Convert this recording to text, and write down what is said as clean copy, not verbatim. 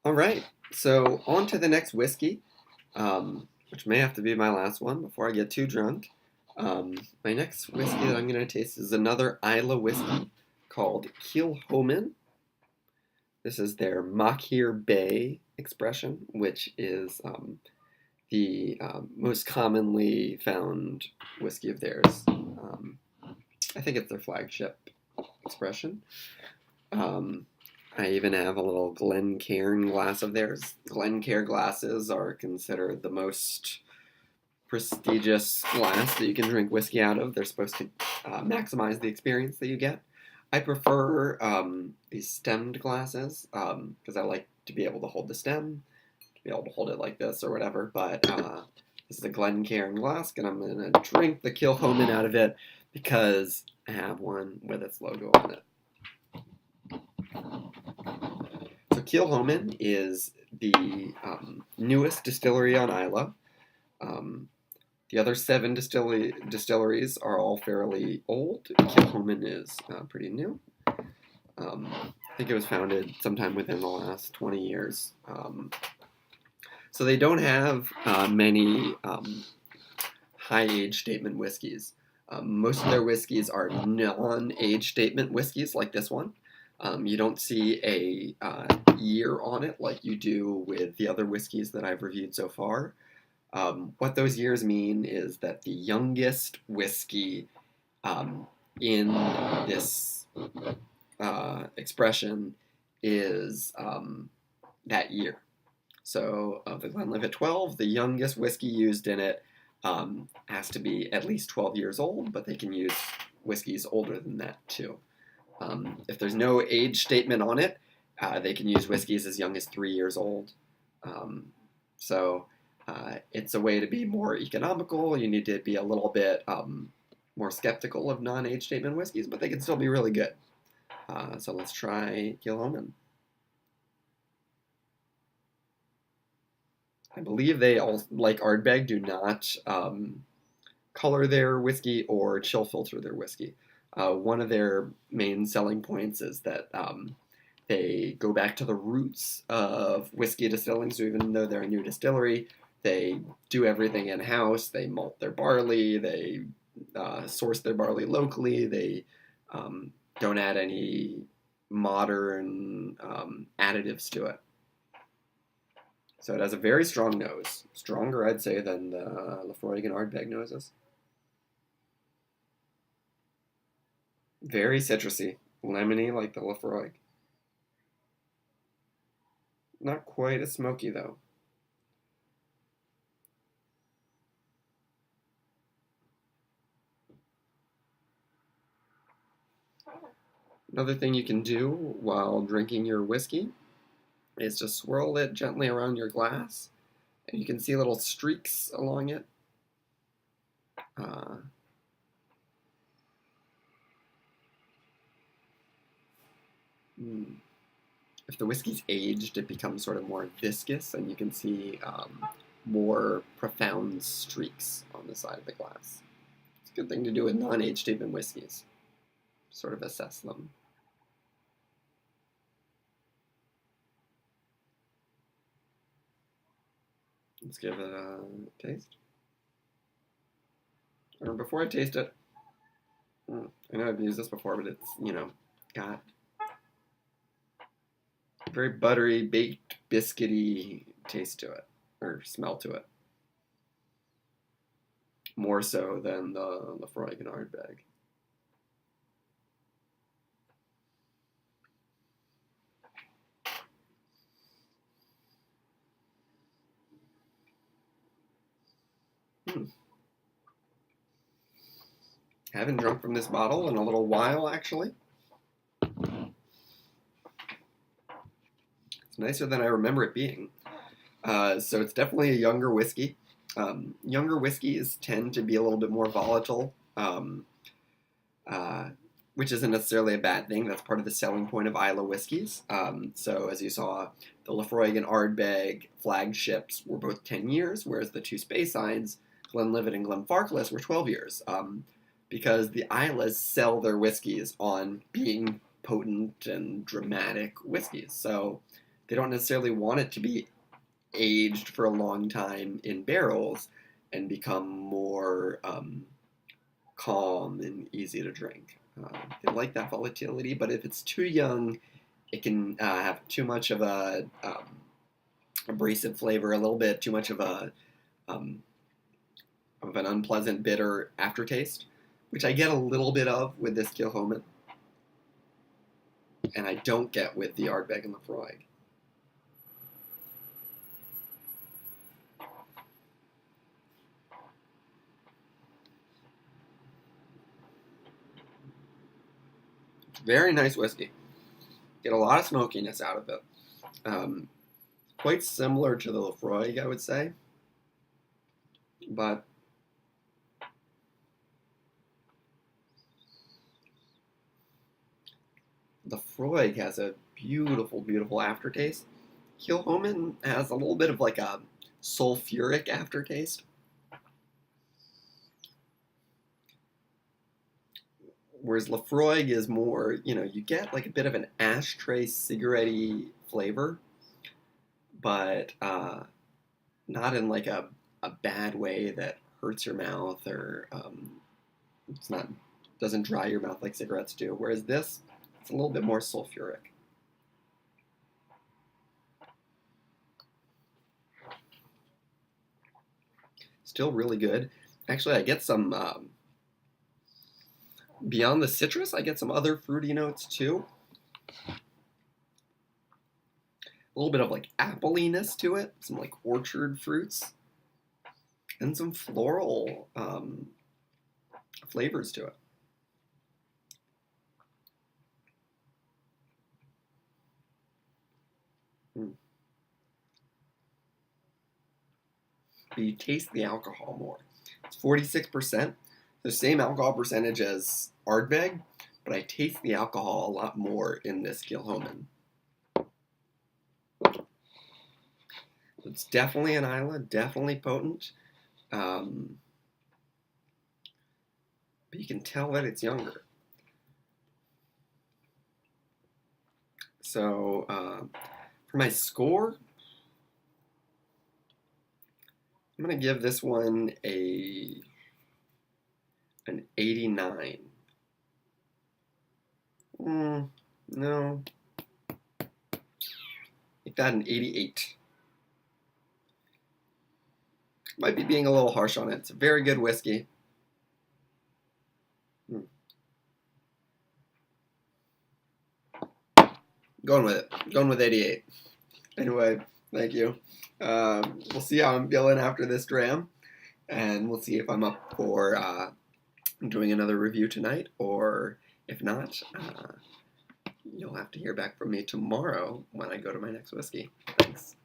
All right, so on to the next whiskey, which may have to be my last one before I get too drunk. My next whiskey that I'm going to taste is another Isla whiskey called Kilchoman. This is their Machir Bay expression, which is the most commonly found whiskey of theirs. I think it's their flagship expression. Um, I even have a little Glencairn glass of theirs. Glencairn glasses are considered the most prestigious glass that you can drink whiskey out of. They're supposed to maximize the experience that you get. I prefer these stemmed glasses because I like to be able to hold the stem, to be able to hold it like this or whatever. But this is a Glencairn glass, and I'm going to drink the Kilchoman out of it because I have one with its logo on it. So Kilchoman is the newest distillery on Isla. The other 7 distilleries are all fairly old. Kilchoman is pretty new. I think it was founded sometime within the last 20 years. So they don't have many high-age statement whiskeys. Most of their whiskeys are non-age statement whiskeys like this one. You don't see a year on it like you do with the other whiskeys that I've reviewed so far. What those years mean is that the youngest whiskey in this expression is that year. So of the Glenlivet 12, the youngest whiskey used in it has to be at least 12 years old, but they can use whiskeys older than that too. If there's no age statement on it, they can use whiskeys as young as 3 years old. It's a way to be more economical. You need to be a little bit more skeptical of non-age statement whiskeys, but they can still be really good. So let's try Kilchoman. I believe they all, like Ardbeg, do not color their whiskey or chill filter their whiskey. One of their main selling points is that they go back to the roots of whiskey distilling. So even though they're a new distillery, they do everything in-house. They malt their barley. They source their barley locally. They don't add any modern additives to it. So it has a very strong nose. Stronger, I'd say, than the Laphroaig and Ardbeg noses. Very citrusy. Lemony like the Laphroaig. Not quite as smoky, though. Another thing you can do while drinking your whiskey is just swirl it gently around your glass, and you can see little streaks along it. If the whiskey's aged, it becomes sort of more viscous, and you can see more profound streaks on the side of the glass. It's a good thing to do with non-aged statement whiskeys. Sort of assess them. Let's give it a taste. Or before I taste it, I know I've used this before, but it's, got a very buttery, baked, biscuity taste to it, or smell to it. More so than the Laphroaig and Ardbeg. Haven't drunk from this bottle in a little while, actually. It's nicer than I remember it being. So it's definitely a younger whiskey. Younger whiskeys tend to be a little bit more volatile, which isn't necessarily a bad thing. That's part of the selling point of Isla whiskeys. So as you saw, the Laphroaig and Ardbeg flagships were both 10 years, whereas the two Speysines, Glenlivet and Glenfarclas, were 12 years. Because the Islas sell their whiskeys on being potent and dramatic whiskeys. So they don't necessarily want it to be aged for a long time in barrels and become more calm and easy to drink. They like that volatility, but if it's too young, it can have too much of a abrasive flavor, a little bit too much of um, an unpleasant bitter aftertaste, which I get a little bit of with this Kilchoman, and I don't get with the Ardbeg and Lefroy. Very nice whiskey. Get a lot of smokiness out of it. Quite similar to the Lefroy, I would say, but Lefroy has a beautiful, beautiful aftertaste. Kilchoman has a little bit of like a sulfuric aftertaste. Whereas Lefroy is more, you get like a bit of an ashtray cigarette-y flavor, but not in like a bad way that hurts your mouth or it's not doesn't dry your mouth like cigarettes do. Whereas this, it's a little bit more sulfuric. Still really good. Actually, I get some beyond the citrus, I get some other fruity notes too. A little bit of like appliness to it, some like orchard fruits, and some floral flavors to it. But you taste the alcohol more. It's 46%, the same alcohol percentage as Ardbeg, but I taste the alcohol a lot more in this Kilchoman. It's definitely an Islay, definitely potent, but you can tell that it's younger. So for my score, I'm going to give this one an 89. No. Make that an 88. Might be being a little harsh on it. It's a very good whiskey. Going with it. Going with 88. Anyway, thank you. We'll see how I'm feeling after this dram. And we'll see if I'm up for doing another review tonight. Or if not, you'll have to hear back from me tomorrow when I go to my next whiskey. Thanks.